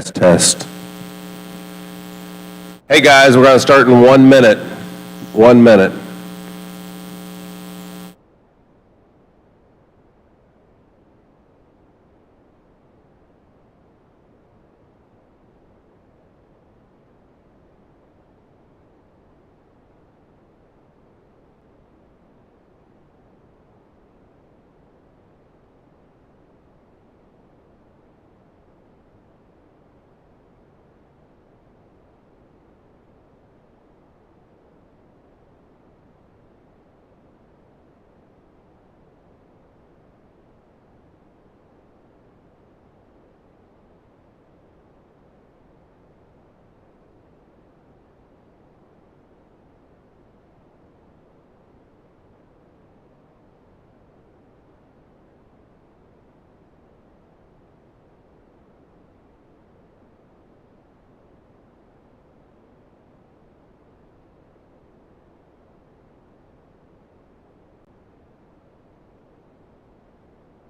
Test. Hey guys, we're going to start in 1 minute. 1 minute.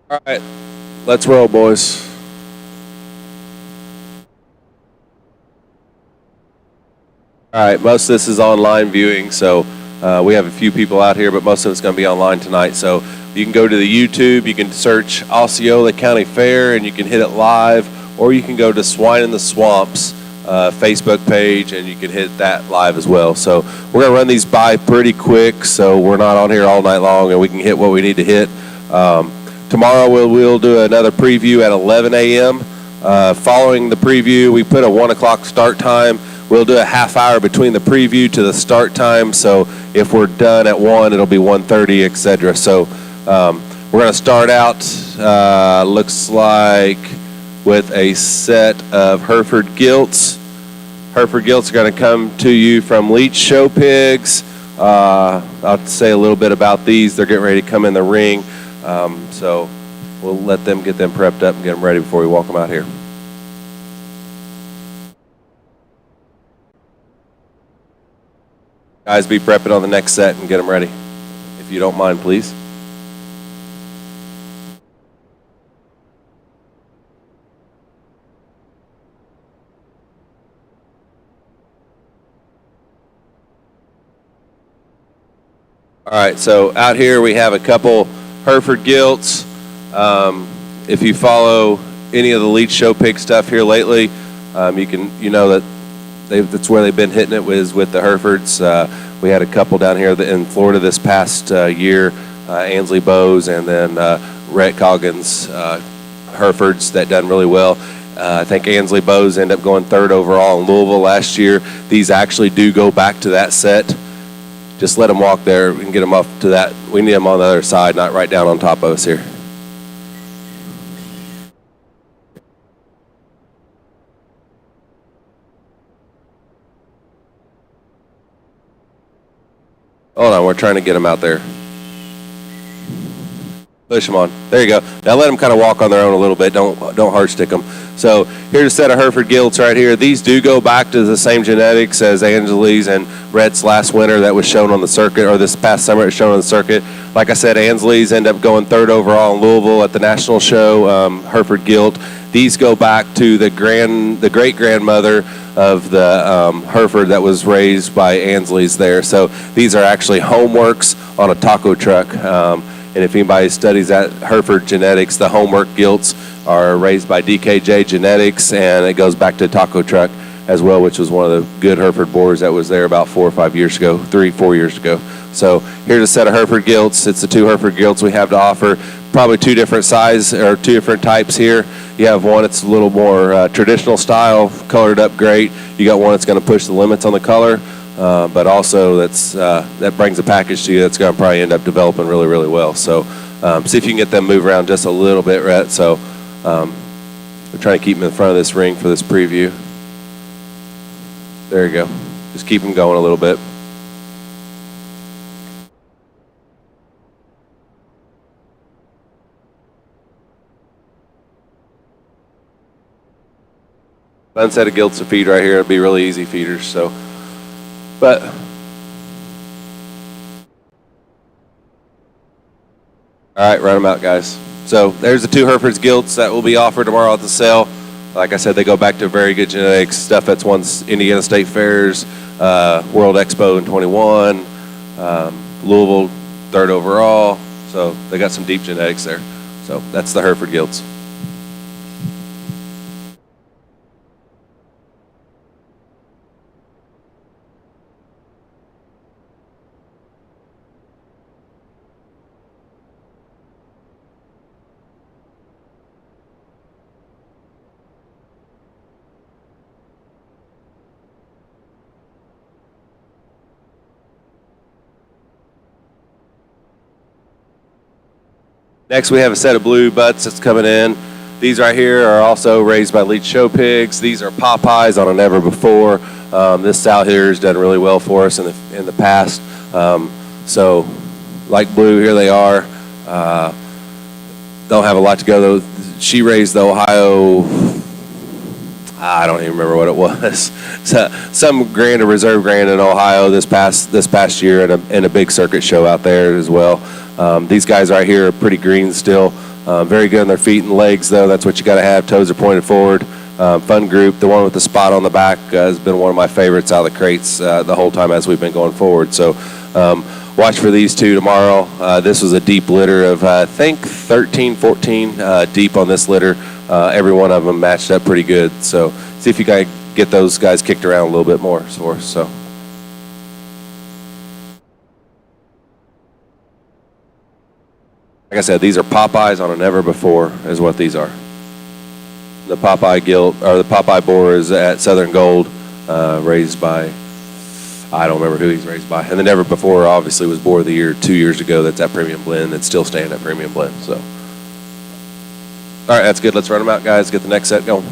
All right, let's roll, boys. All right, most of this is online viewing, so we have a few people out here, but most of it's going to be online tonight. So you can go to the YouTube, you can search Osceola County Fair, and you can hit it live, or you can go to Swine in the Swamps Facebook page, and you can hit that live as well. So we're going to run these by pretty quick, so we're not on here all night long, and we can hit what we need to hit. Tomorrow we'll do another preview at 11 a.m. Following the preview, we put a 1 o'clock start time. We'll do a half hour between the preview to the start time. So if we're done at 1, it'll be 1:30, etc. So we're going to start out, looks like, with a set of Hereford Gilts. Hereford Gilts are going to come to you from Leach Show Pigs. I'll say a little bit about these. They're getting ready to come in the ring. So we'll let them get them prepped up and get them ready before we walk them out here. Guys, be prepping on the next set and get them ready, if you don't mind, please. All right, so out here we have a couple Hereford Gilts. If you follow any of the Leach Show Pig stuff here lately, you know that that's where they've been hitting it with the Herefords. We had a couple down here in Florida this past year, Ansley Bowes and then Rhett Coggins Herefords that done really well. I think Ansley Bowes ended up going 3rd overall in Louisville last year. These actually do go back to that set. Just let them walk there and get them off to that. We need them on the other side, not right down on top of us here. Hold on, we're trying to get them out there. Push them on. There you go. Now let them kind of walk on their own a little bit. Don't hard stick them. So here's a set of Hereford Gilts right here. These do go back to the same genetics as Ansley's and Rhett's last winter that was shown on the circuit, or this past summer it was shown on the circuit. Like I said, Ansley's end up going 3rd overall in Louisville at the national show. Hereford Gilt. These go back to the great-grandmother of the Hereford that was raised by Ansley's there. So these are actually homeworks on a taco truck. And if anybody studies that Hereford genetics, the homework Gilts are raised by DKJ Genetics, and it goes back to Taco Truck as well, which was one of the good Hereford boars that was there about 4 or 5 years ago, 3-4 years ago. So here's a set of Hereford Gilts. It's the 2 Hereford Gilts we have to offer. Probably 2 different size or 2 different types here. You have one that's a little more traditional style, colored up great. You got one that's going to push the limits on the color. But also that brings a package to you that's going to probably end up developing really, really well. So see if you can get them move around just a little bit, Rhett. So we're trying to keep them in front of this ring for this preview. There you go. Just keep them going a little bit. Fun set of Gilts to feed right here. It'll be really easy feeders. So. But all right, run them out, guys. So there's the 2 Herefords Gilts that will be offered tomorrow at the sale. Like I said, they go back to very good genetics, stuff that's won Indiana State Fairs, World Expo in 21, Louisville, 3rd overall. So they got some deep genetics there. So that's the Hereford Gilts. Next, we have a set of blue butts that's coming in. These right here are also raised by Leech Show Pigs. These are Popeyes on a never before. This sow here has done really well for us in the past. So, like blue, here they are. Don't have a lot to go though. She raised the Ohio. I don't even remember what it was. So, some grand or reserve grand in Ohio this past year, and a big circuit show out there as well. These guys right here are pretty green still. Very good on their feet and legs, though. That's what you got to have. Toes are pointed forward. Fun group. The one with the spot on the back has been one of my favorites out of the crates the whole time as we've been going forward. So watch for these two tomorrow. This was a deep litter of, I think, 13, 14 deep on this litter. Every one of them matched up pretty good. So see if you guys get those guys kicked around a little bit more for us. So. Like I said, these are Popeyes on a never before is what these are. The Popeye gilt, or the Popeye boar is at Southern Gold, raised by, I don't remember who he's raised by. And the never before obviously was boar of the year 2 years ago. That's at Premium Blend. That's still staying at Premium Blend. So, all right, that's good. Let's run them out, guys. Get the next set going.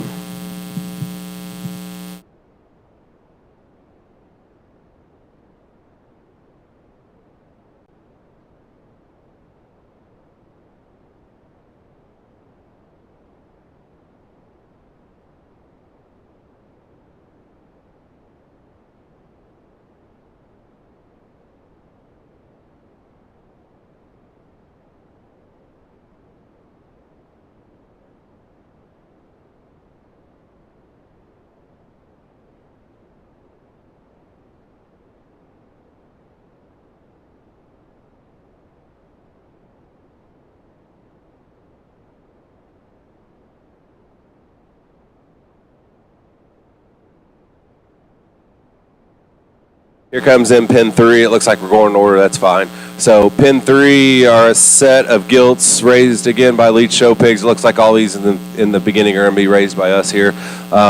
Here comes in pin 3. It looks like we're going in order. That's fine. So pin 3 are a set of gilts raised again by Leech Show Pigs. It looks like all these in the beginning are going to be raised by us here.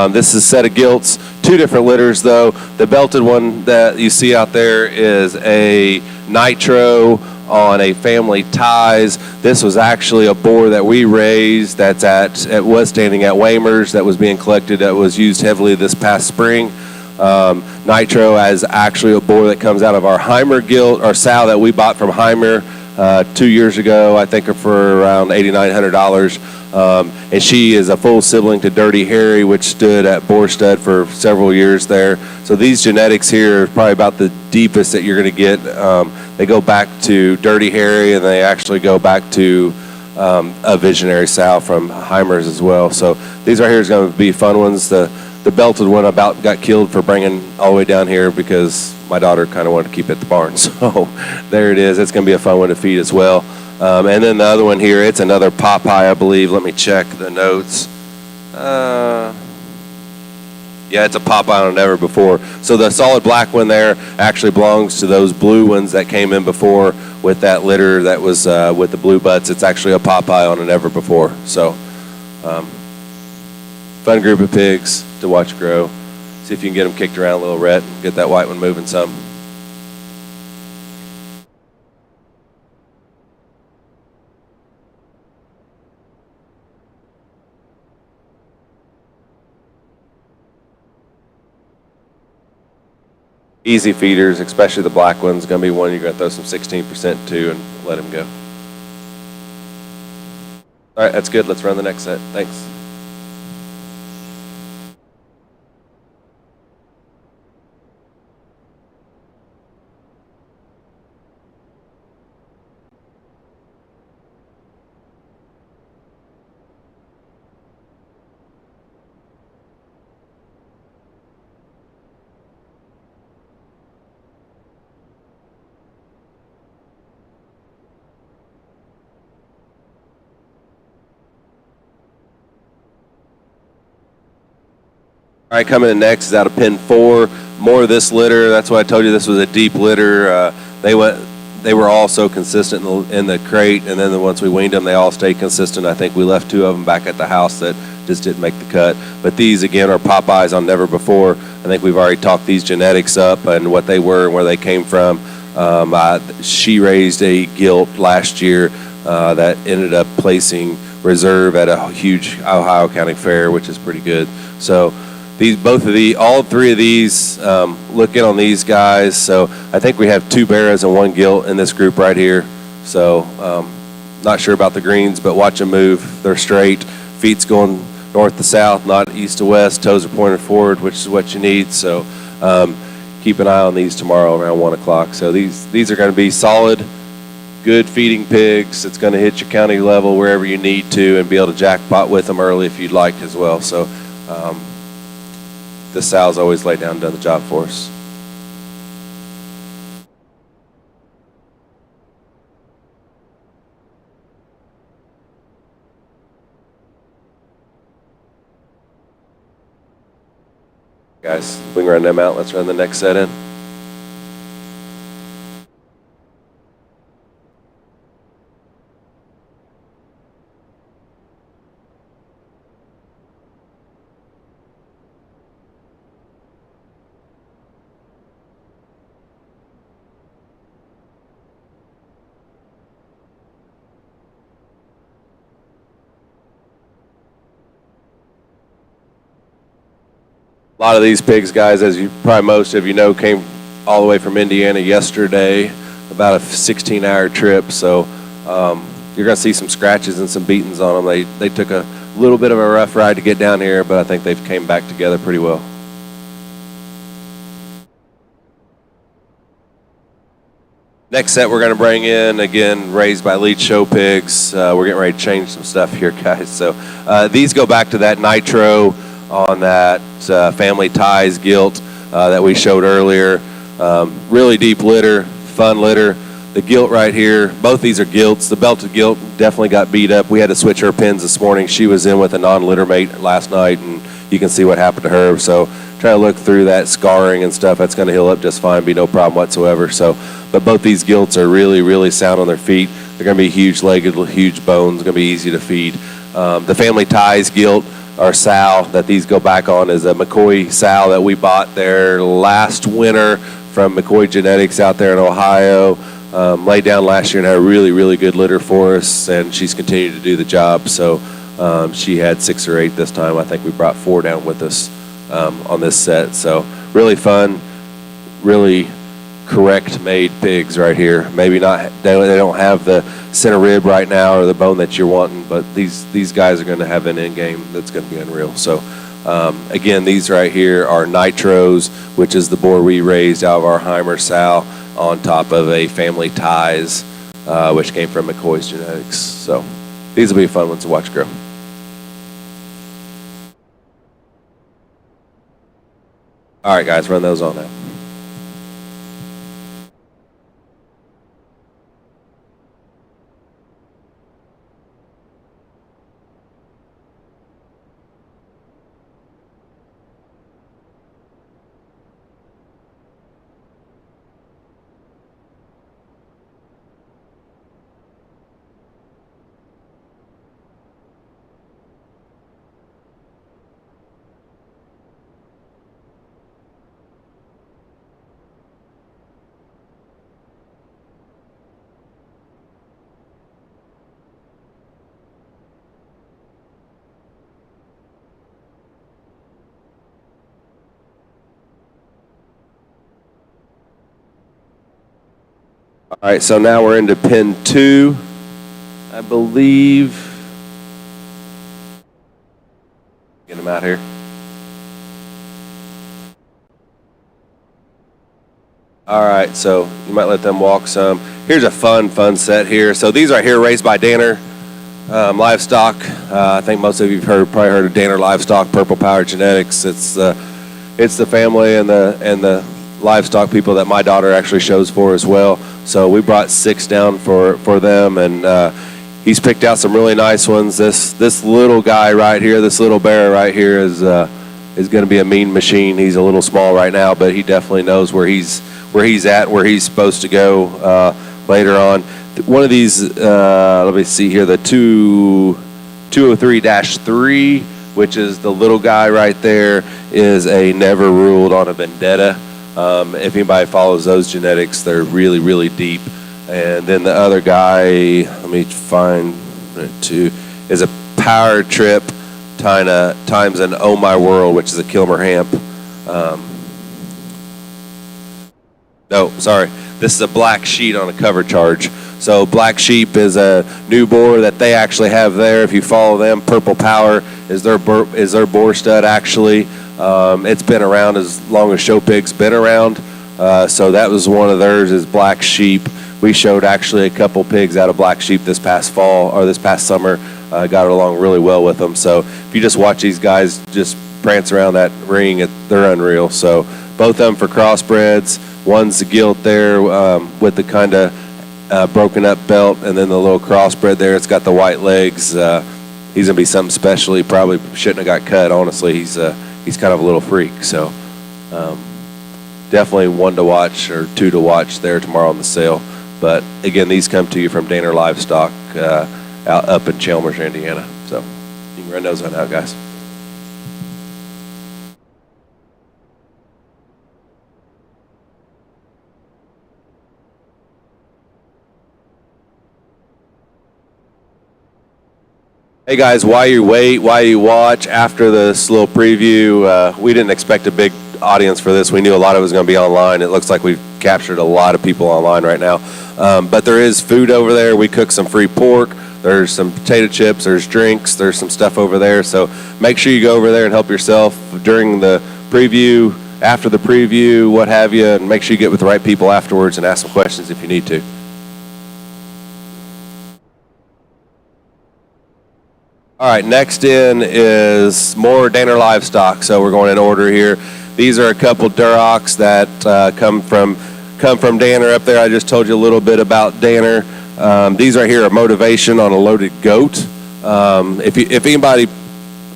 This is a set of gilts. 2 different litters though. The belted one that you see out there is a nitro on a family ties. This was actually a boar that we raised that's was standing at Waymer's that was being collected, that was used heavily this past spring. Nitro as actually a boar that comes out of our Heimer gilt, or sow that we bought from Heimer 2 years ago, I think for around $8,900. And she is a full sibling to Dirty Harry, which stood at Boar Stud for several years there. So these genetics here are probably about the deepest that you're going to get. They go back to Dirty Harry, and they actually go back to a visionary sow from Heimer's as well. So these right here is going to be fun ones. The belted one about got killed for bringing all the way down here because my daughter kind of wanted to keep it at the barn. So there it is. It's going to be a fun one to feed as well. And then the other one here, it's another Popeye, I believe. Let me check the notes. Yeah, it's a Popeye on never before. So the solid black one there actually belongs to those blue ones that came in before with that litter that was with the blue butts. It's actually a Popeye on a never before. So fun group of pigs to watch grow. See if you can get them kicked around a little, Rhett, and get that white one moving some. Easy feeders, especially the black one's going to be one you're going to throw some 16% to and let him go. All right, that's good. Let's run the next set. Thanks. All right, coming in next is out of pin 4. More of this litter. That's why I told you this was a deep litter. They were all so consistent in the crate, and then once we weaned them, they all stayed consistent. I think we left 2 of them back at the house that just didn't make the cut. But these, again, are Popeyes on Never Before. I think we've already talked these genetics up and what they were and where they came from. She raised a gilt last year that ended up placing reserve at a huge Ohio County Fair, which is pretty good. So all 3 of these, look in on these guys. So I think we have 2 Barras and 1 gilt in this group right here. So not sure about the greens, but watch them move. They're straight. Feet's going north to south, not east to west. Toes are pointed forward, which is what you need. So keep an eye on these tomorrow around 1 o'clock. So these are going to be solid, good feeding pigs. It's going to hit your county level wherever you need to and be able to jackpot with them early if you'd like as well. So the sow's always laid down and done the job for us. Guys, we can run them out. Let's run the next set in. A lot of these pigs, guys, as you probably most of you know, came all the way from Indiana yesterday, about a 16-hour trip. So you're going to see some scratches and some beatings on them. They took a little bit of a rough ride to get down here, but I think they've came back together pretty well. Next set we're going to bring in, again, raised by Lead Show pigs. We're getting ready to change some stuff here, guys. So these go back to that nitro on that Family Ties gilt that we showed earlier. Really deep litter, fun litter. The gilt right here, both these are gilts. The belted gilt definitely got beat up. We had to switch her pins this morning. She was in with a non-litter mate last night, and you can see what happened to her. So try to look through that scarring and stuff. That's going to heal up just fine, be no problem whatsoever. So, but both these gilts are really, really sound on their feet. They're going to be huge-legged, huge bones, going to be easy to feed. The Family Ties gilt, our sow that these go back on, is a McCoy sow that we bought there last winter from McCoy Genetics out there in Ohio. Laid down last year and had a really, really good litter for us, and she's continued to do the job. So she had 6 or 8 this time. I think we brought 4 down with us on this set. So really fun, really correct made pigs right here. Maybe not, they don't have the center rib right now or the bone that you're wanting, but these guys are going to have an end game that's going to be unreal. So again, these right here are nitros, which is the boar we raised out of our Heimer sow on top of a Family Ties, which came from McCoy's Genetics. So these will be fun ones to watch grow. All right, guys, run those on now. All right, so now we're into pin 2, I believe. Get them out here. All right, so you might let them walk some. Here's a fun set here. So these right here raised by Danner Livestock. I think most of you have probably heard of Danner Livestock, Purple Power Genetics. It's the family and the livestock people that my daughter actually shows for as well. So we brought 6 down for them, and he's picked out some really nice ones. This little guy right here, this little bear right here is is going to be a mean machine. He's a little small right now, but he definitely knows where he's at, where he's supposed to go later on. One of these, let me see here, the 203-3, which is the little guy right there, is a never ruled on a vendetta. If anybody follows those genetics, they're really, really deep. And then the other guy, let me find it too, is a power trip times an Oh My World, which is a Kilmer Hamp. No, sorry. This is a Black Sheep on a cover charge. So Black Sheep is a new boar that they actually have there. If you follow them, Purple Power is their boar stud actually. It's been around as long as Show Pig's been around. So that was one of theirs, is Black Sheep. We showed actually a couple pigs out of Black Sheep this past summer. Got along really well with them. So if you just watch these guys just prance around that ring, they're unreal. So both of them for crossbreds. One's the gilt there with the kind of broken up belt, and then the little crossbred there. It's got the white legs. He's gonna be something special. He probably shouldn't have got cut. Honestly, he's kind of a little freak. So definitely one to watch or two to watch there tomorrow on the sale. But again, these come to you from Danner Livestock out up in Chalmers, Indiana. So you can run those on out, guys. Hey guys, while you wait, while you watch, after this little preview, we didn't expect a big audience for this. We knew a lot of it was going to be online. It looks like we've captured a lot of people online right now. But there is food over there. We cooked some free pork. There's some potato chips. There's drinks. There's some stuff over there. So make sure you go over there and help yourself during the preview, after the preview, what have you, and make sure you get with the right people afterwards and ask some questions if you need to. All right, next in is more Danner Livestock. So we're going in order here. These are a couple Durocs that come from Danner up there. I just told you a little bit about Danner. These right here are Motivation on a loaded goat. If anybody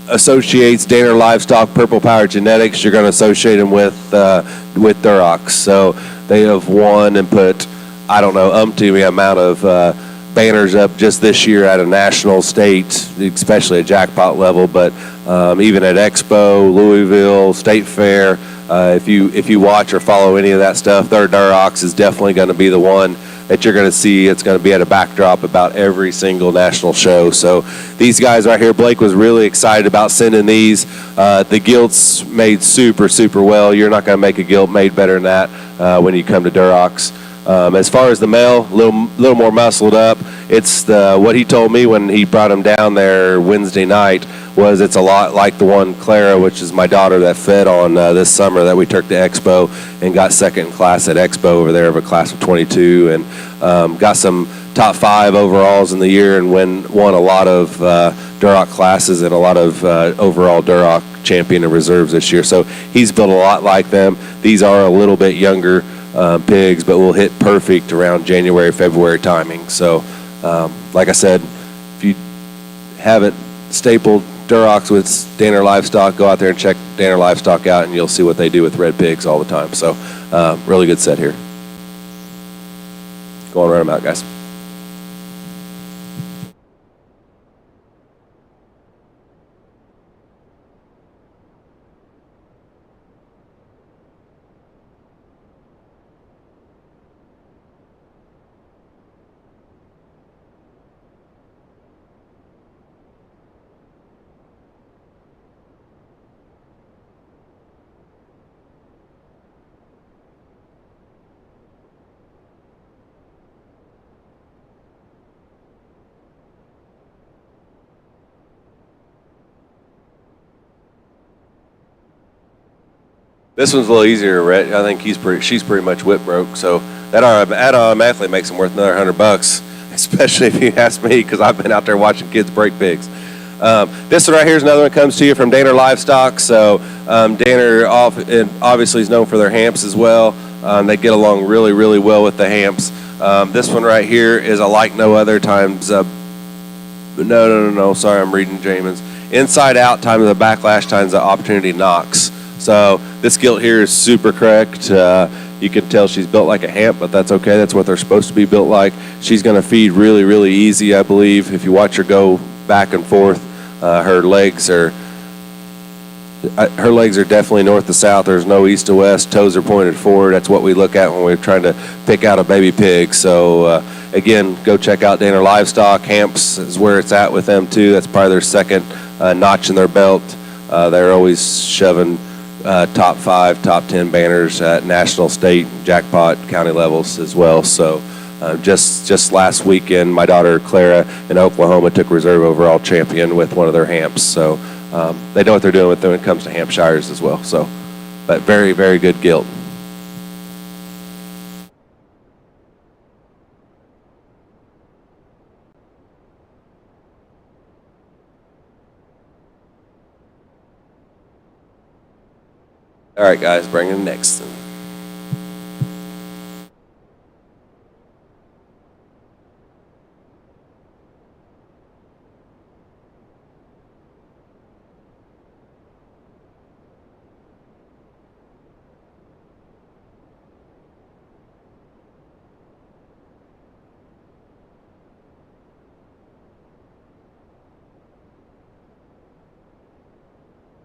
associates Danner Livestock Purple Power genetics, you're going to associate them with Durocs. So they have won and put, I don't know, umpteen amount of banners up just this year at a national, state, especially at jackpot level, but even at Expo, Louisville, State Fair. If you watch or follow any of that stuff, their Durocs is definitely going to be the one that you're going to see. It's going to be at a backdrop about every single national show. So these guys right here, Blake was really excited about sending these. The gilt's made super, super well. You're not going to make a gilt made better than that when you come to Durocs. As far as the male, a little more muscled up. It's what he told me when he brought him down there Wednesday night was it's a lot like the one Clara, which is my daughter that fed on this summer that we took to Expo and got second in class at Expo over there of a class of 22 and got some top 5 overalls in the year and won a lot of Duroc classes and a lot of overall Duroc champion and reserves this year. So he's built a lot like them. These are a little bit younger pigs, but will hit perfect around January, February timing. So, like I said, if you haven't stapled Durocs with Danner Livestock, go out there and check Danner Livestock out, and you'll see what they do with red pigs all the time. So, really good set here. Go on, run them out, guys. This one's a little easier, Rhett. I think she's pretty much whip broke, so that automatically makes them worth another $100, especially if you ask me, because I've been out there watching kids break pigs. This one right here is another one that comes to you from Danner Livestock. So Danner obviously is known for their hamps as well. They get along really, really well with the hamps. This one right here is a like no other times. No. Sorry, I'm reading Jamin's. inside out times the backlash times the opportunity knocks. So this gilt here is super correct. You can tell she's built like a hamp, but that's okay. That's what they're supposed to be built like. She's going to feed really, really easy, I believe. If you watch her go back and forth, her legs are definitely north to south. There's no east to west. Toes are pointed forward. That's what we look at when we're trying to pick out a baby pig. So again, go check out Danner Livestock. Hamps is where it's at with them too. That's probably their second notch in their belt. They're always shoving top 5, top 10 banners at national, state, jackpot, county levels as well. So just last weekend, my daughter Clara in Oklahoma took reserve overall champion with one of their hamps. So they know what they're doing when it comes to Hampshires as well. So, but very, very good gilt. All right, guys, bring in next.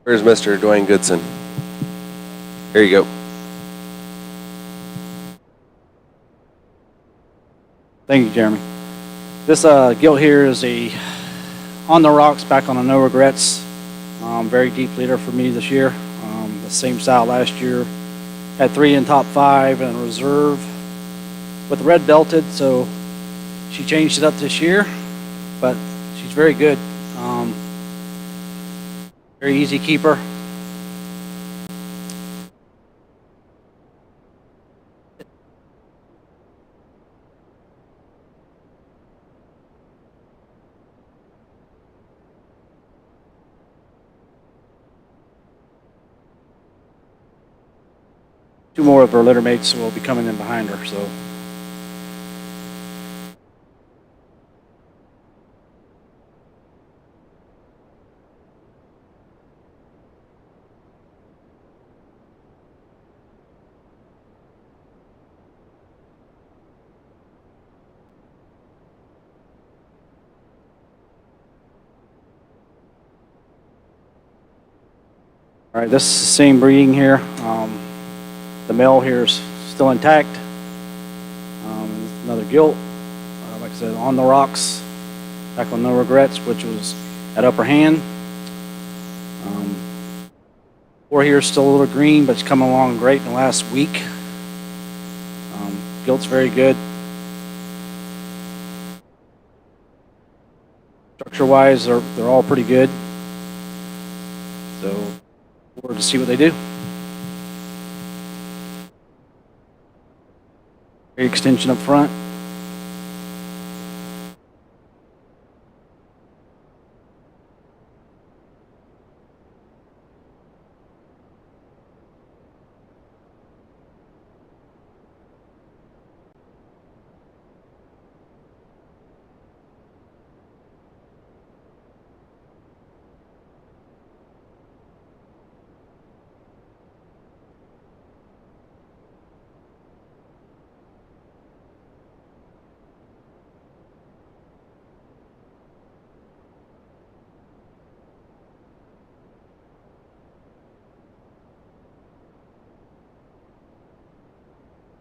Where's Mr. Dwayne Goodson? Here you go. Thank you, Jeremy. This gilt here is a on the rocks, back on a no regrets. Very deep leader for me this year. The same style last year. Had 3 in top 5 and a reserve with red belted, so she changed it up this year, but she's very good. Very easy keeper. Two more of her litter mates will be coming in behind her, so. All right, this is the same breeding here. The male here is still intact. Another gilt, like I said, on the rocks, back on no regrets, which was at upper hand. Four here is still a little green, but it's coming along great in the last week. Gilt's very good. Structure-wise, they're all pretty good. So, forward to see what they do. Very extension up front.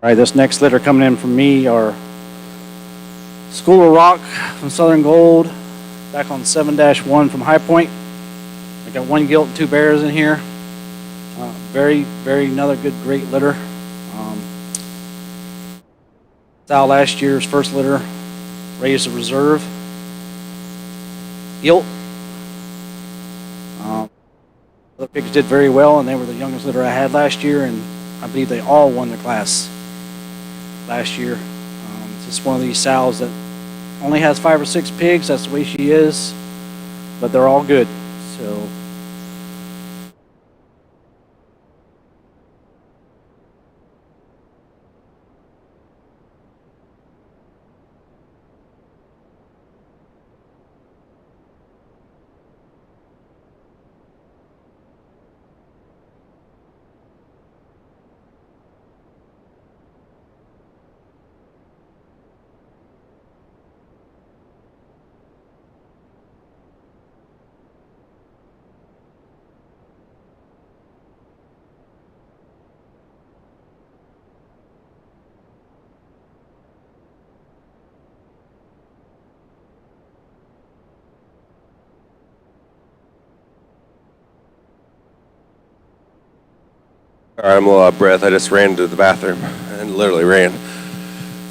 All right, this next litter coming in from me are School of Rock from Southern Gold, back on 7-1 from High Point. I got 1 gilt and 2 bears in here. Very another good, great litter. Style last year's first litter, raised a reserve. Gilt. The pigs did very well, and they were the youngest litter I had last year, and I believe they all won their class last year. It's just one of these sows that only has 5 or 6 pigs. That's the way she is, but they're all good. So. All right, I'm a little out of breath. I just ran to the bathroom and literally ran.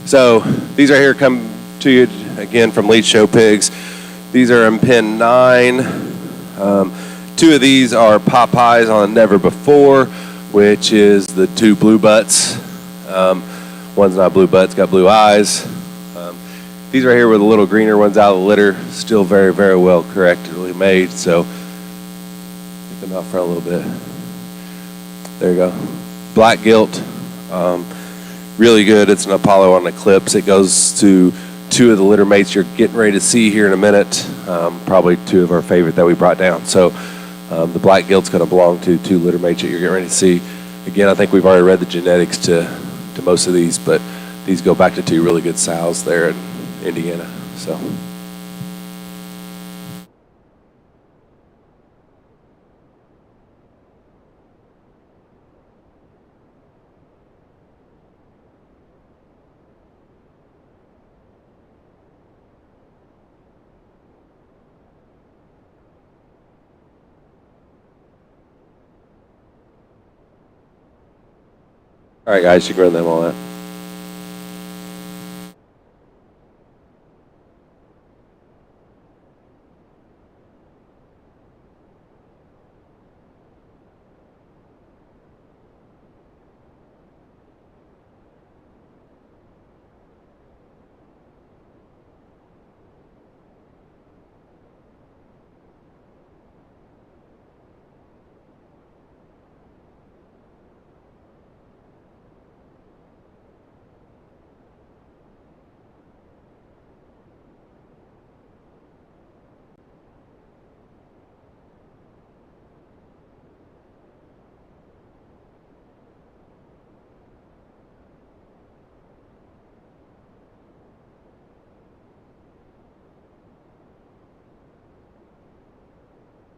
So these right here come to you again from Lead Show Pigs. These are in pen 9. Two of these are Popeyes on Never Before, which is the two blue butts. One's not blue butts, got blue eyes. These right here were the little greener ones out of the litter, still very, very well correctly made. So get them out front a little bit. There you go. Black gilt, really good. It's an Apollo on Eclipse. It goes to two of the litter mates you're getting ready to see here in a minute. Probably two of our favorite that we brought down. So the black gilt's going to belong to two litter mates that you're getting ready to see. Again, I think we've already read the genetics to most of these, but these go back to two really good sows there in Indiana. So. All right, guys, you can run them all out.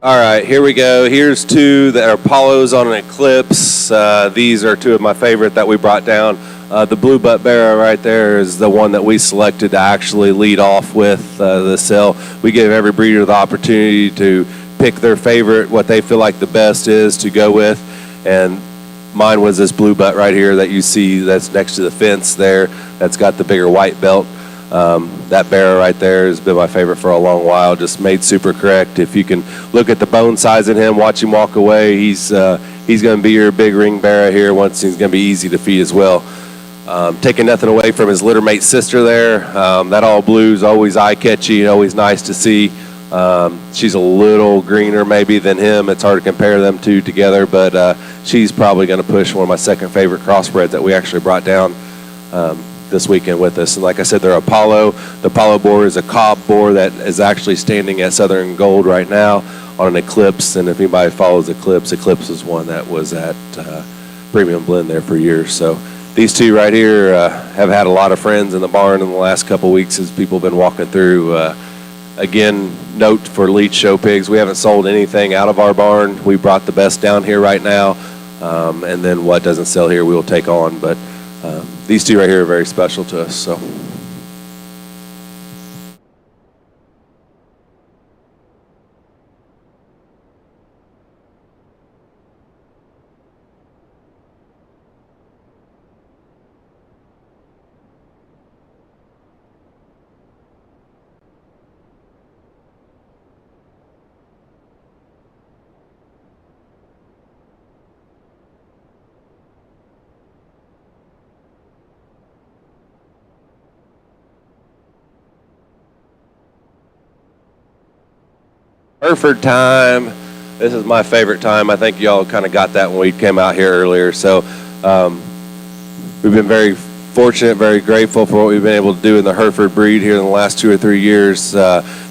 All right, here we go. Here's two that are Apollos on an Eclipse. These are two of my favorite that we brought down. The blue butt barrow right there is the one that we selected to actually lead off with the sale. We gave every breeder the opportunity to pick their favorite, what they feel like the best is to go with. And mine was this blue butt right here that you see that's next to the fence there. That's got the bigger white belt. That barrow right there has been my favorite for a long while, just made super correct. If you can look at the bone size in him, watch him walk away, he's going to be your big ring barrow here once. He's going to be easy to feed as well. Taking nothing away from his litter mate sister there. That all blue is always eye-catchy, always nice to see. She's a little greener maybe than him. It's hard to compare them two together, but she's probably going to push one of my second favorite crossbreds that we actually brought down this weekend with us. And like I said, they're Apollo. The Apollo boar is a cob boar that is actually standing at Southern Gold right now on an Eclipse. And if anybody follows Eclipse is one that was at Premium Blend there for years. So these two right here have had a lot of friends in the barn in the last couple weeks as people have been walking through. Again, note for Lead Show Pigs, we haven't sold anything out of our barn. We brought the best down here right now. And then what doesn't sell here, we will take on. But these two right here are very special to us. So. Hereford time. This is my favorite time. I think y'all kind of got that when we came out here earlier. So we've been very fortunate, very grateful for what we've been able to do in the Hereford breed here in the last 2 or 3 years.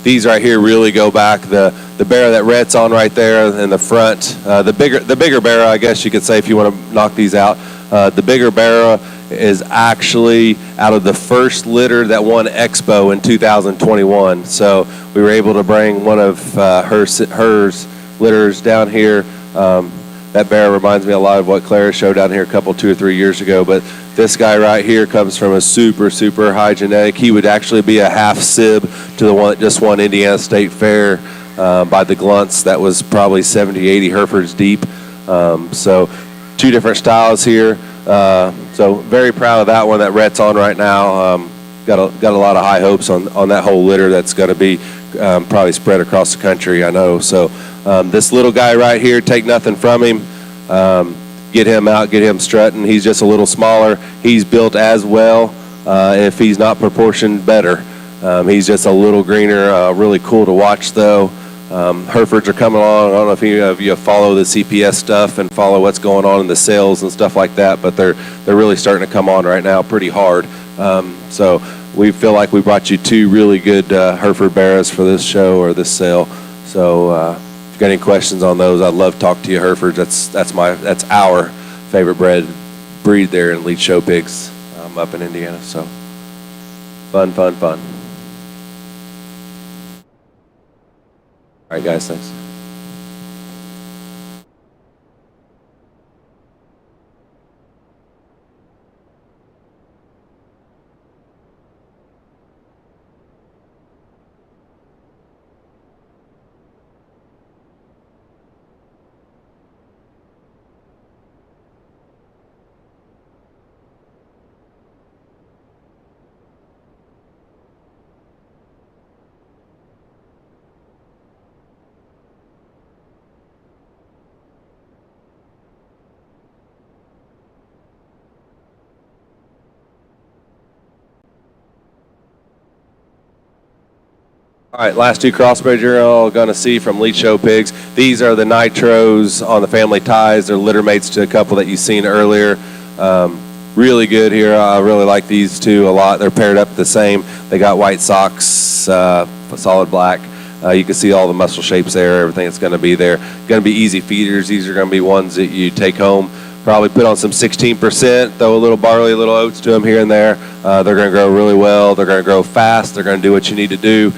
These right here really go back. The barrow that Rhett's on right there in the front, the bigger barrow, I guess you could say, if you want to knock these out. The bigger barrow is actually out of the first litter that won Expo in 2021. So we were able to bring one of hers litters down here. That barrow reminds me a lot of what Clara showed down here 2 or 3 years ago. But this guy right here comes from a super, super high genetic. He would actually be a half sib to the one that just won Indiana State Fair by the Glunts. That was probably 70, 80 Herefords deep. So two different styles here. So very proud of that one that Rhett's on right now. Got a lot of high hopes on that whole litter that's going to be probably spread across the country, I know. So this little guy right here, take nothing from him. Get him out, get him strutting. He's just a little smaller. He's built as well, if he's not proportioned better. He's just a little greener, really cool to watch though. Herefords are coming along. I don't know if any of you follow the CPS stuff and follow what's going on in the sales and stuff like that, but they're really starting to come on right now pretty hard. So we feel like we brought you two really good Hereford bears for this show or this sale. So if you got any questions on those, I'd love to talk to you, Herefords. That's our favorite breed there in Leech Show Pigs up in Indiana. So fun. All right, guys, thanks. All right, last two crossbreds you're all going to see from Leech Show Pigs. These are the Nitros on the family ties. They're litter mates to a couple that you've seen earlier. Really good here. I really like these two a lot. They're paired up the same. They got white socks, solid black. You can see all the muscle shapes there, everything that's going to be there. Going to be easy feeders. These are going to be ones that you take home. Probably put on some 16%, throw a little barley, a little oats to them here and there. They're going to grow really well. They're going to grow fast. They're going to do what you need to do.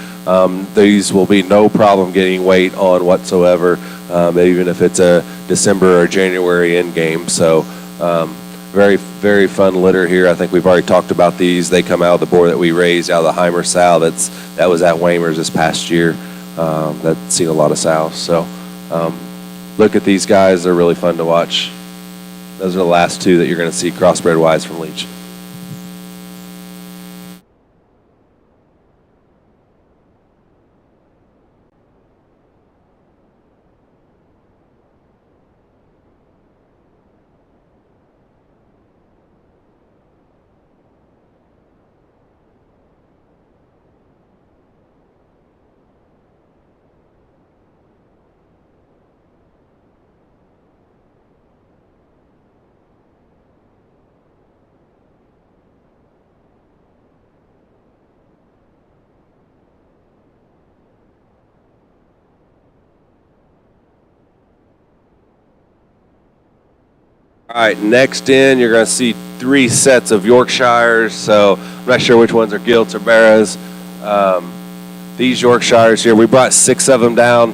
These will be no problem getting weight on whatsoever, even if it's a December or January end game. So very, very fun litter here. I think we've already talked about these. They come out of the boar that we raised out of the Heimer sow that was at Weimers this past year. That's seen a lot of sows. So look at these guys. They're really fun to watch. Those are the last two that you're going to see crossbred-wise from Leech. All right, next in, you're going to see three sets of Yorkshires. So I'm not sure which ones are Gilts or Barras. These Yorkshires here, we brought 6 of them down.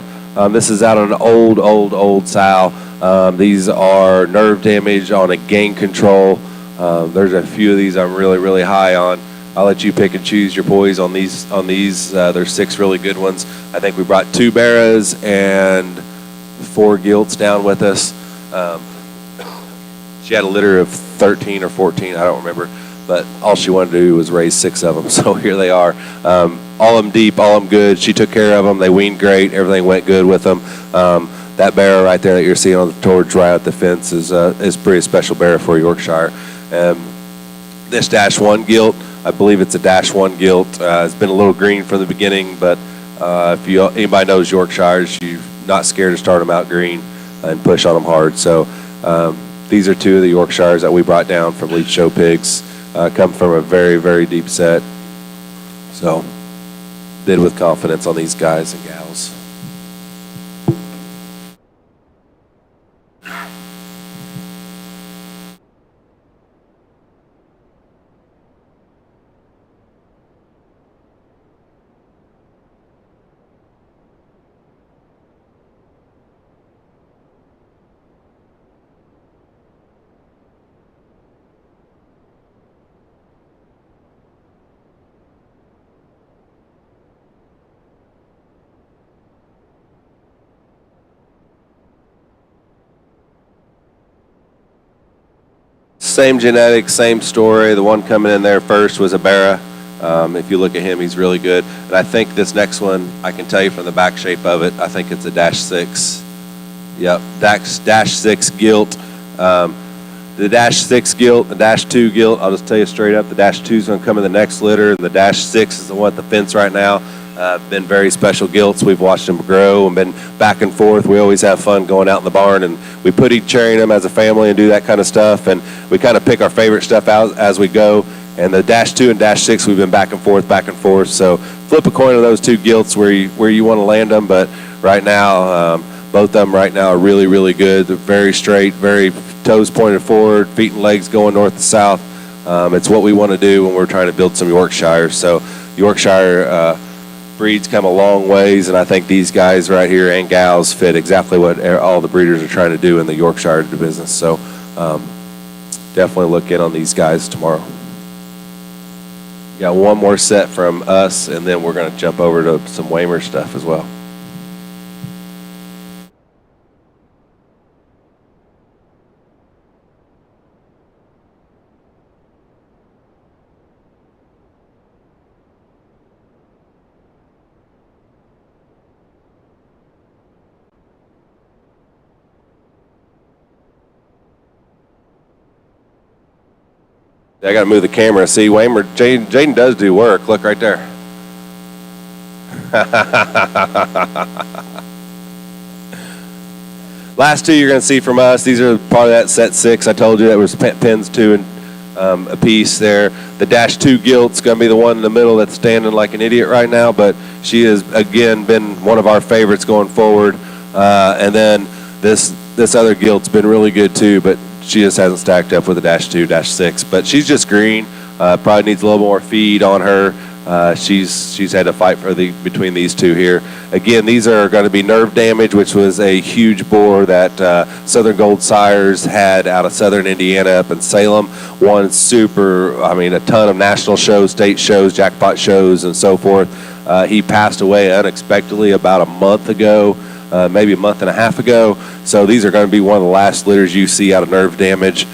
This is out on an old sow. These are nerve damage on a gain control. There's a few of these I'm really high on. I'll let you pick and choose your boys on these. There's 6 really good ones. I think we brought 2 Barras and 4 Gilts down with us. She had a litter of 13 or 14, I don't remember, but all she wanted to do was raise 6 of them, so here they are. All of them deep, all of them good. She took care of them. They weaned great. Everything went good with them. That barrow right there that you're seeing on the towards right at the fence is pretty special barrow for Yorkshire. This -1 gilt, I believe it's a -1 gilt. It's been a little green from the beginning, but if anybody knows Yorkshires, you're not scared to start them out green and push on them hard. So these are 2 of the Yorkshires that we brought down from Leech Show Pigs. Come from a very deep set. So bid with confidence on these guys and gals. Same genetics, same story. The one coming in there first was a Barra. If you look at him, he's really good. And I think this next one, I can tell you from the back shape of it, I think it's a -6. Yep, -6 gilt. The -6 gilt, the -2 gilt, I'll just tell you straight up, the -2 is going to come in the next litter, and the -6 is the one at the fence right now. Been very special gilts. We've watched them grow and been back and forth. We always have fun going out in the barn, and we put each cherry in them as a family and do that kind of stuff, and we kind of pick our favorite stuff out as we go. And the -2 and -6, we've been back and forth. So flip a coin of those two gilts where you want to land them, but right now, both of them right now are really, really good. They're very straight, very toes pointed forward, feet and legs going north to south. It's what we want to do when we're trying to build some Yorkshires. So Yorkshire breeds come a long ways, and I think these guys right here and gals fit exactly what all the breeders are trying to do in the Yorkshire business. So definitely look in on these guys tomorrow. Got one more set from us, and then we're going to jump over to some Waymer stuff as well. I got to move the camera. See, Waymer, Jaden does do work. Look right there. Last two you're going to see from us. These are part of that set 6. I told you that was pins 2 and a piece there. The -2 gilt's going to be the one in the middle that's standing like an idiot right now, but she has, again, been one of our favorites going forward. And then this other gilt's been really good too, but she just hasn't stacked up with a -2, -6, but she's just green. Probably needs a little more feed on her. She's had to fight for between these two here. Again, these are going to be nerve damage, which was a huge boar that Southern Gold Sires had out of Southern Indiana up in Salem. Won a ton of national shows, state shows, jackpot shows, and so forth. He passed away unexpectedly about a month ago. Maybe a month and a half ago. So these are going to be one of the last litters you see out of nerve damage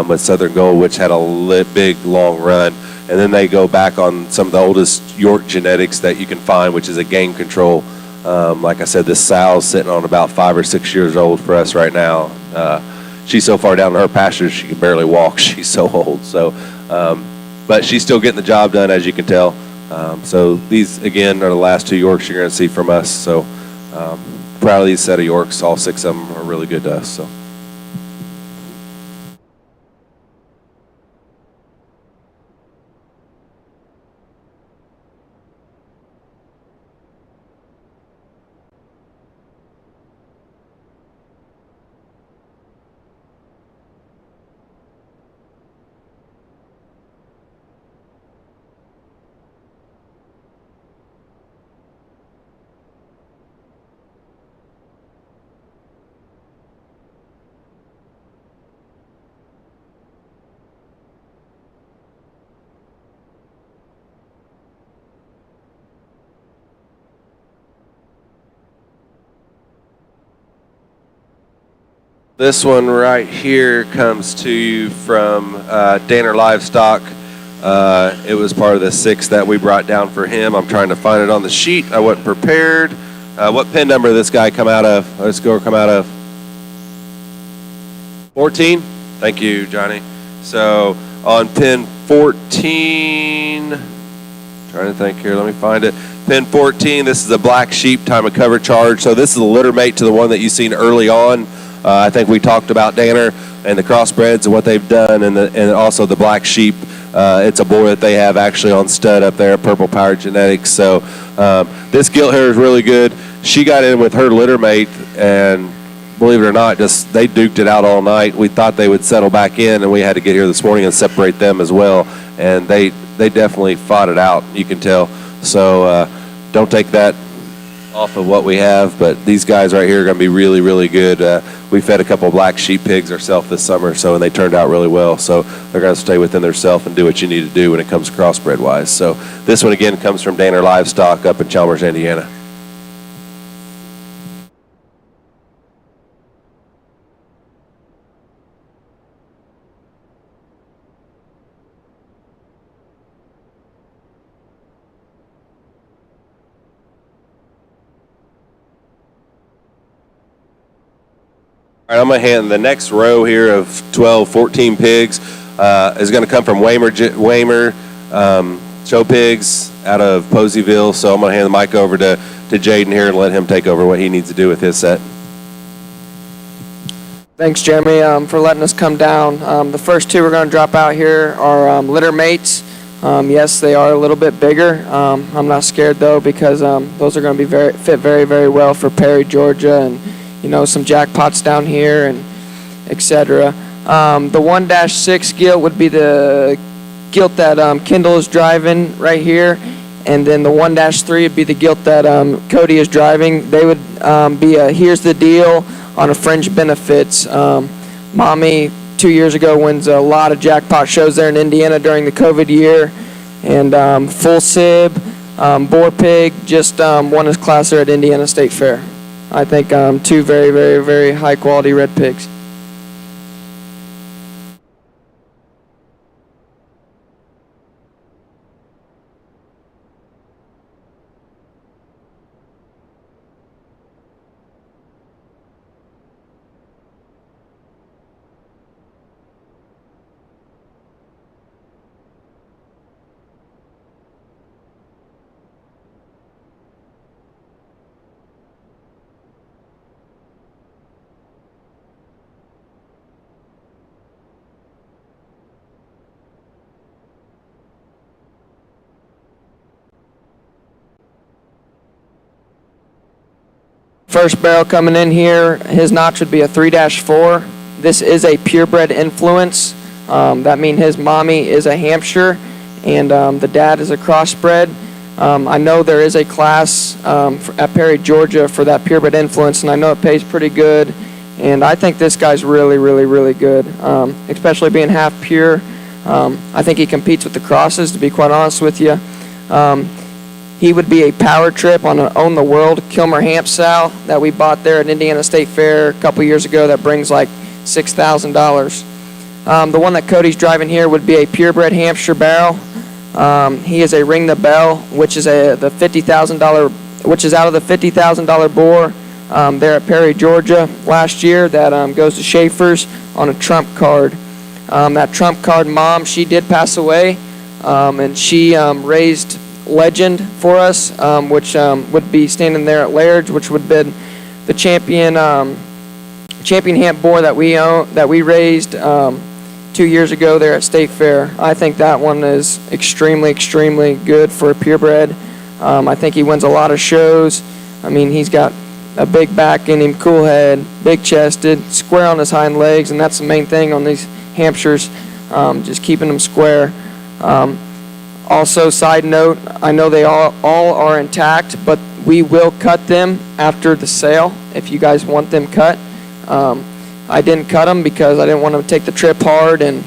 with Southern Gold, which had a big, long run. And then they go back on some of the oldest York genetics that you can find, which is a game control. Like I said, this sow's sitting on about 5 or 6 years old for us right now. She's so far down in her pasture, she can barely walk. She's so old. So, but she's still getting the job done, as you can tell. So these, again, are the last 2 Yorks you're going to see from us. So, proud of these set of Yorks. All 6 of them are really good to us. So. This one right here comes to you from Danner Livestock. It was part of the 6 that we brought down for him. I'm trying to find it on the sheet. I wasn't prepared. What pin number did this guy come out of? Let's go come out of 14. Thank you, Johnny. So on pin 14, trying to think here. Let me find it. Pin 14. This is a black sheep time of cover charge. So this is a litter mate to the one that you've seen early on. I think we talked about Danner and the crossbreds and what they've done, and also the black sheep. It's a boy that they have actually on stud up there at Purple Power Genetics. So this gilt hair is really good. She got in with her litter mate, and believe it or not, they duked it out all night. We thought they would settle back in, and we had to get here this morning and separate them as well. And they definitely fought it out, you can tell. So don't take that off of what we have, but these guys right here are going to be really, really good. We fed a couple of black sheep pigs ourselves this summer, and they turned out really well. So they're going to stay within themselves and do what you need to do when it comes crossbred wise. So this one again comes from Danner Livestock up in Chalmers, Indiana. All right, I'm going to hand the next row here of 12, 14 pigs is going to come from Waymer Show Pigs out of Poseyville. So I'm going to hand the mic over to Jaden here and let him take over what he needs to do with his set. Thanks, Jeremy, for letting us come down. The first two we're going to drop out here are litter mates. Yes, they are a little bit bigger. I'm not scared, though, because those are going to be fit very, very well for Perry, Georgia, and, some jackpots down here, and etc. The 1-6 gilt would be the gilt that Kendall is driving right here, and then the 1-3 would be the gilt that Cody is driving. They would be a Here's the Deal on a Fringe Benefits. Mommy 2 years ago wins a lot of jackpot shows there in Indiana during the COVID year, and full sib, boar pig, just won his class there at Indiana State Fair. I think two very, very, very high quality red pigs. First barrel coming in here, his notch would be a 3-4. This is a purebred influence. That means his mommy is a Hampshire and the dad is a crossbred. I know there is a class at Perry, Georgia for that purebred influence, and I know it pays pretty good. And I think this guy's really, really, really good, especially being half pure. I think he competes with the crosses, to be quite honest with you. He would be a power trip on an Own the World Kilmer Hamp sow that we bought there at Indiana State Fair a couple years ago that brings like $6,000. The one that Cody's driving here would be a purebred Hampshire barrel. He is a Ring the Bell, which is out of the $50,000 boar there at Perry, Georgia last year that goes to Schaefer's on a trump card. That trump card mom, she did pass away, and she raised Legend for us, which would be standing there at Laird's, which would have been the champion hamp boar that we raised 2 years ago there at State Fair. I think that one is extremely, extremely good for a purebred. I think he wins a lot of shows. I mean, he's got a big back in him, cool head, big chested, square on his hind legs, and that's the main thing on these Hampshires, just keeping them square. Also, side note, I know they all are intact, but we will cut them after the sale if you guys want them cut. I didn't cut them because I didn't want to take the trip hard and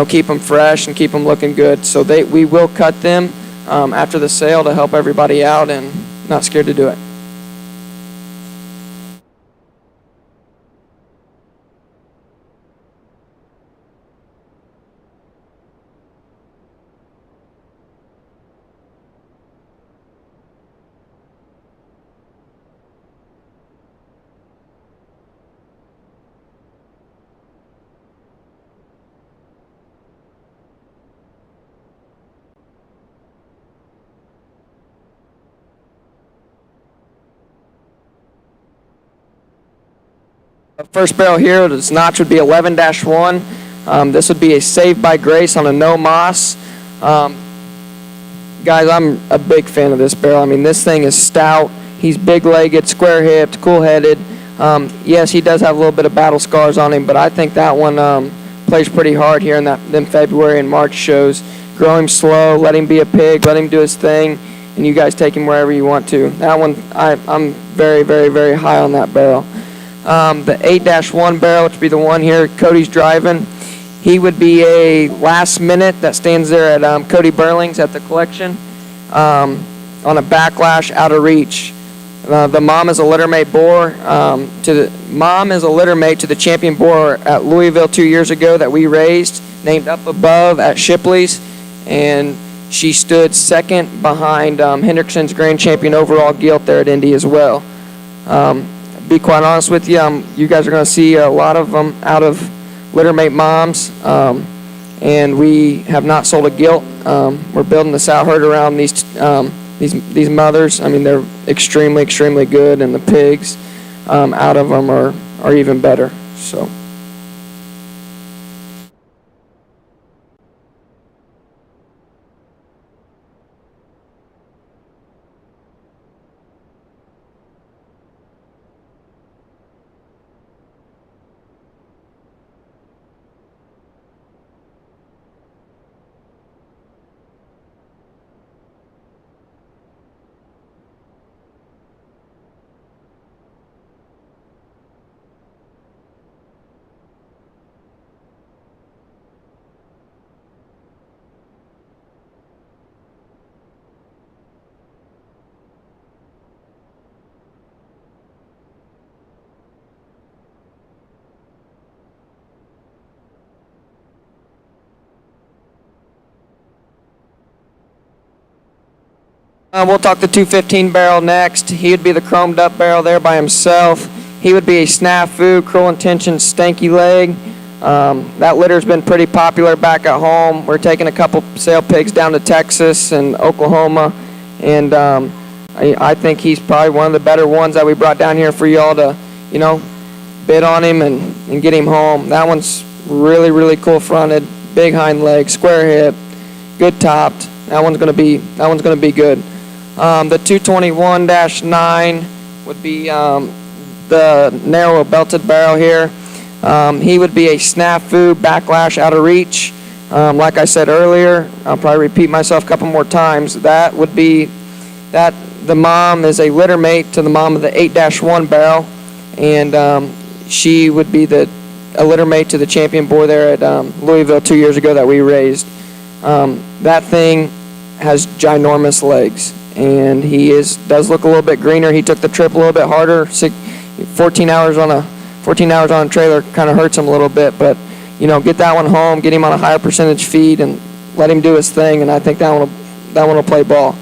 keep them fresh and keep them looking good. So we will cut them after the sale to help everybody out, and not scared to do it. First barrel here, this notch would be 11-1. This would be a Saved by Grace on a no moss. Guys, I'm a big fan of this barrel. I mean, this thing is stout. He's big-legged, square-hipped, cool-headed. Yes, he does have a little bit of battle scars on him, but I think that one plays pretty hard here in them February and March shows. Grow him slow, let him be a pig, let him do his thing, and you guys take him wherever you want to. That one, I'm very, very, very high on that barrel. The 8-1 barrel, which would be the one here Cody's driving, he would be a last minute that stands there at Cody Burling's at the collection on a backlash out of reach. The mom is a littermate boar. Mom is a littermate to the champion boar at Louisville 2 years ago that we raised, named Up Above at Shipley's, and she stood second behind Hendrickson's grand champion overall gilt there at Indy as well. be quite honest with you, you guys are going to see a lot of them out of littermate moms, and we have not sold a gilt. We're building the sow herd around these mothers. I mean, they're extremely, extremely good, and the pigs out of them are even better. So. We'll talk the 215 barrel next. He would be the chromed up barrel there by himself. He would be a snafu, cruel intention, stanky leg. That litter's been pretty popular back at home. We're taking a couple sale pigs down to Texas and Oklahoma, and I think he's probably one of the better ones that we brought down here for y'all to, bid on him and get him home. That one's really, really cool fronted, big hind leg, square hip, good topped. That one's gonna be good. The 221-9 would be the narrow belted barrel here. He would be a snafu, backlash, out of reach. Like I said earlier, I'll probably repeat myself a couple more times. That would be that the mom is a litter mate to the mom of the 8-1 barrel, and she would be a litter mate to the champion boar there at Louisville 2 years ago that we raised. That thing has ginormous legs, and he does look a little bit greener. He took the trip a little bit harder. 14 hours on a trailer kind of hurts him a little bit, but get that one home, get him on a higher percentage feed, and let him do his thing. And I think that one will play ball.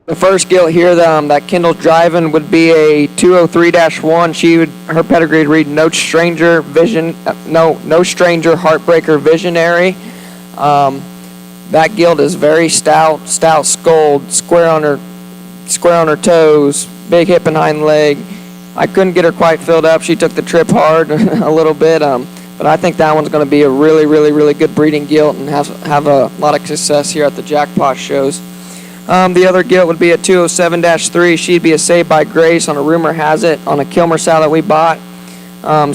The first gilt here that Kendall's driving would be a 203-1. Her pedigree would read no stranger heartbreaker visionary. That gilt is very stout skulled, square on her toes, big hip and hind leg. I couldn't get her quite filled up. She took the trip hard a little bit, but I think that one's going to be a really, really, really good breeding gilt and have a lot of success here at the jackpot shows. The other gilt would be a 207-3. She'd be a Saved by Grace on a Rumor Has It on a Kilmer sow that we bought.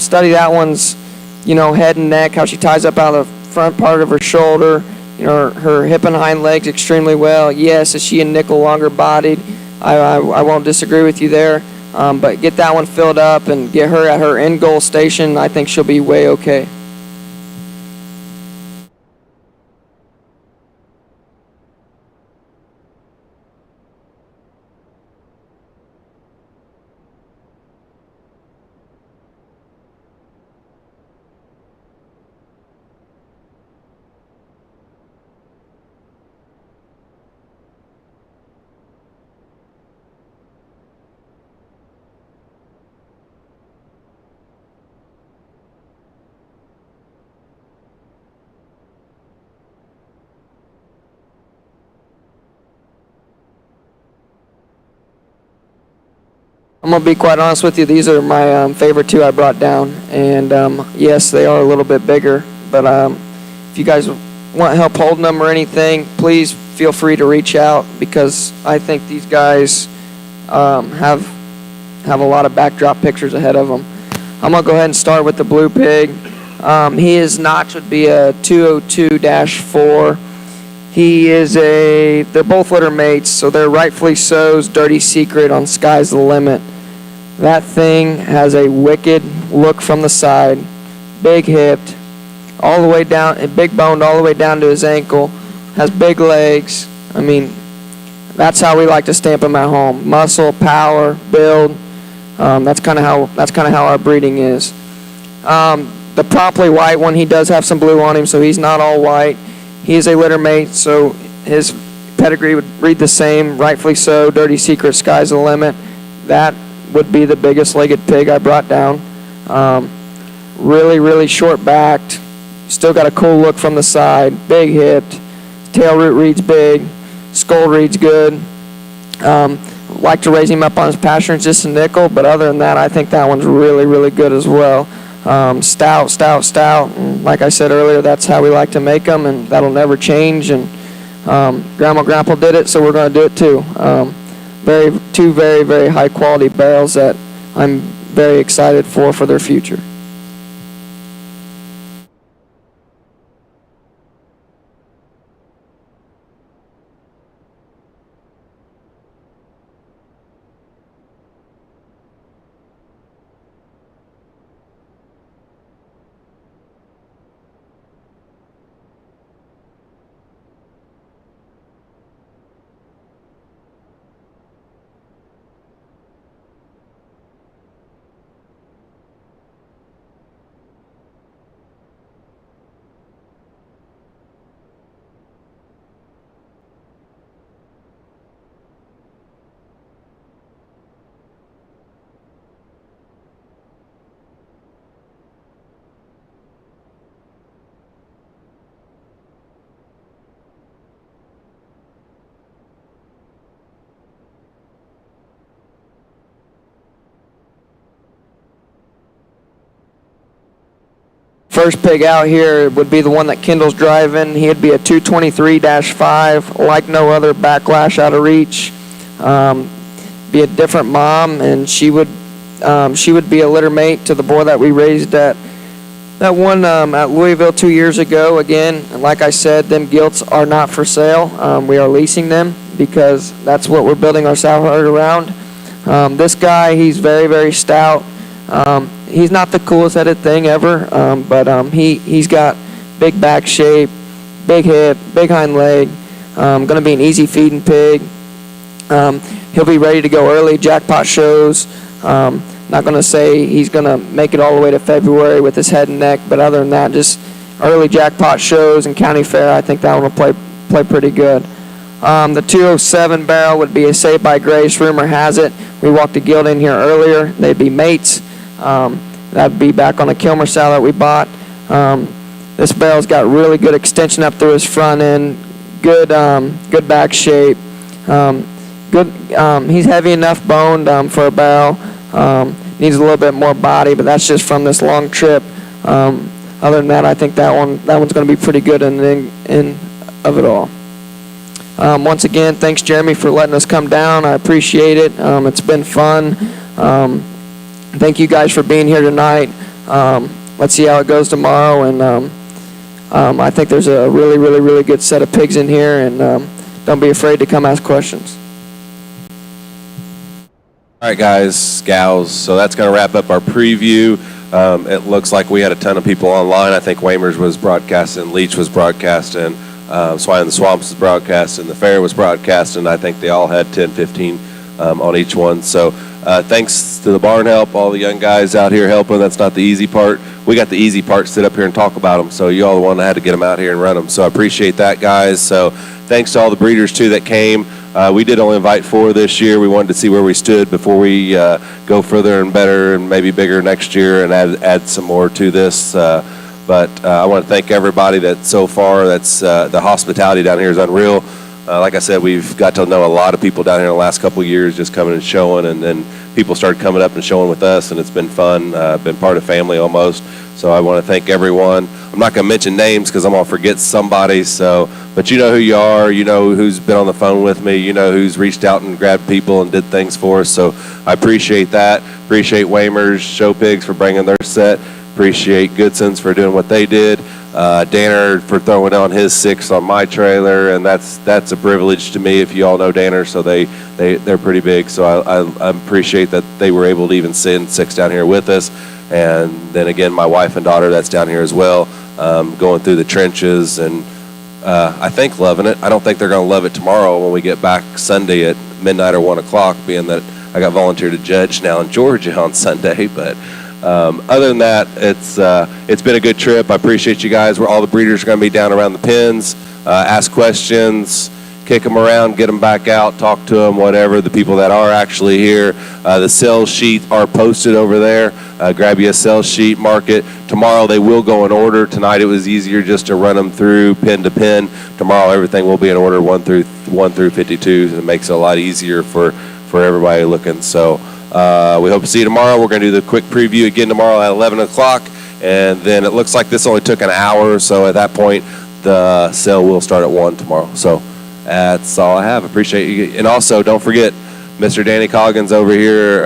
Study that one's, head and neck, how she ties up out of the front part of her shoulder, her hip and hind legs extremely well. Yes, is she a nickel longer bodied? I won't disagree with you there. But get that one filled up and get her at her end goal station. I think she'll be way okay. I'm going to be quite honest with you. These are my favorite two I brought down. And, yes, they are a little bit bigger. But if you guys want help holding them or anything, please feel free to reach out, because I think these guys have a lot of backdrop pictures ahead of them. I'm going to go ahead and start with the blue pig. His notch would be a 202-4. They're both litter mates, so they're Rightfully So's Dirty Secret on Sky's the Limit. That thing has a wicked look from the side, big hipped, all the way down, and big boned all the way down to his ankle, has big legs. I mean, that's how we like to stamp him at home. Muscle, power, build. That's kind of how our breeding is. The promptly white one, he does have some blue on him, so he's not all white. He is a litter mate, so his pedigree would read the same. Rightfully So, Dirty Secret, Sky's the Limit. That would be the biggest legged pig I brought down. Really, really short backed. Still got a cool look from the side. Big hipped. Tail root reads big. Skull reads good. Like to raise him up on his pasture, just a nickel, but other than that, I think that one's really, really good as well. Stout. And like I said earlier, that's how we like to make them, and that'll never change. And Grandpa did it, so we're going to do it too. Two very, very high quality barrels that I'm very excited for their future. First pig out here would be the one that Kendall's driving. He'd be a 223-5, like no other, backlash out of reach. Be a different mom, and she would be a litter mate to the boy that we raised at that one at Louisville 2 years ago. Again, like I said, them gilts are not for sale. We are leasing them because that's what we're building our sow herd around. This guy, he's very, very stout. He's not the coolest headed thing ever, but he's got big back shape, big hip, big hind leg. Going to be an easy feeding pig. He'll be ready to go early jackpot shows. Not going to say he's going to make it all the way to February with his head and neck, but other than that, just early jackpot shows and county fair, I think that one will play pretty good. The 207 barrel would be a Saved by Grace. Rumor has it, we walked a gilt in here earlier. They'd be mates. That'd be back on the Kilmer sow that we bought. This barrel's got really good extension up through his front end. Good back shape. He's heavy enough boned for a barrel. Needs a little bit more body, but that's just from this long trip. Other than that, I think that one's going to be pretty good in of it all. Once again, thanks Jeremy for letting us come down. I appreciate it. It's been fun. Thank you guys for being here tonight. Let's see how it goes tomorrow, and I think there's a really, really, really good set of pigs in here, and don't be afraid to come ask questions. All right, guys, gals, so that's going to wrap up our preview. It looks like we had a ton of people online. I think Wamers was broadcasting, Leach was broadcasting, Swine in the Swamps was broadcasting, the fair was broadcasting. I think they all had 10, 15 on each one. So thanks to the barn help, all the young guys out here helping. That's not the easy part. We got the easy part, sit up here and talk about them. So you all the one that had to get them out here and run them. So I appreciate that, guys. So thanks to all the breeders, too, that came. We did only invite 4 this year. We wanted to see where we stood before we go further and better and maybe bigger next year and add some more to this. But I want to thank everybody that so far, the hospitality down here is unreal. Like I said, we've got to know a lot of people down here in the last couple of years, just coming and showing, and then people started coming up and showing with us, and it's been fun. Been part of family almost. So I want to thank everyone. I'm not going to mention names because I'm going to forget somebody. But you know who you are. You know who's been on the phone with me. You know who's reached out and grabbed people and did things for us. So I appreciate that. Appreciate Waymer's Show Pigs for bringing their set. Appreciate Goodson's for doing what they did. Danner for throwing on his 6 on my trailer, and that's a privilege to me. If you all know Danner, so they're pretty big. So I appreciate that they were able to even send 6 down here with us. And then again, my wife and daughter that's down here as well, going through the trenches and I think loving it. I don't think they're going to love it tomorrow when we get back Sunday at midnight or 1 o'clock, being that I got volunteered to judge now in Georgia on Sunday. But other than that, it's been a good trip. I appreciate you guys. All the breeders are going to be down around the pens, ask questions, kick them around, get them back out, talk to them, whatever. The people that are actually here, the sales sheets are posted over there. Grab you a sales sheet, mark it. Tomorrow they will go in order. Tonight it was easier just to run them through pen to pen. Tomorrow everything will be in order 1 through 52. And it makes it a lot easier for everybody looking. So we hope to see you tomorrow. We're going to do the quick preview again tomorrow at 11 o'clock. And then it looks like this only took an hour. So at that point, the sale will start at 1 tomorrow. So that's all I have. Appreciate you. And also, don't forget, Mr. Danny Coggins over here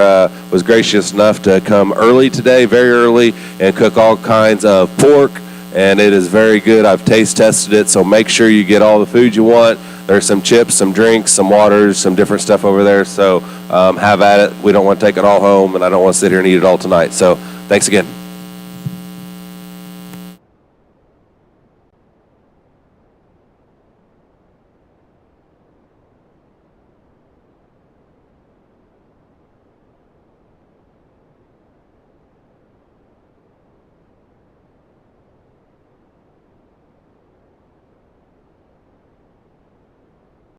was gracious enough to come early today, very early, and cook all kinds of pork. And it is very good. I've taste tested it, so make sure you get all the food you want. There's some chips, some drinks, some waters, some different stuff over there. So have at it. We don't want to take it all home, and I don't want to sit here and eat it all tonight. So thanks again.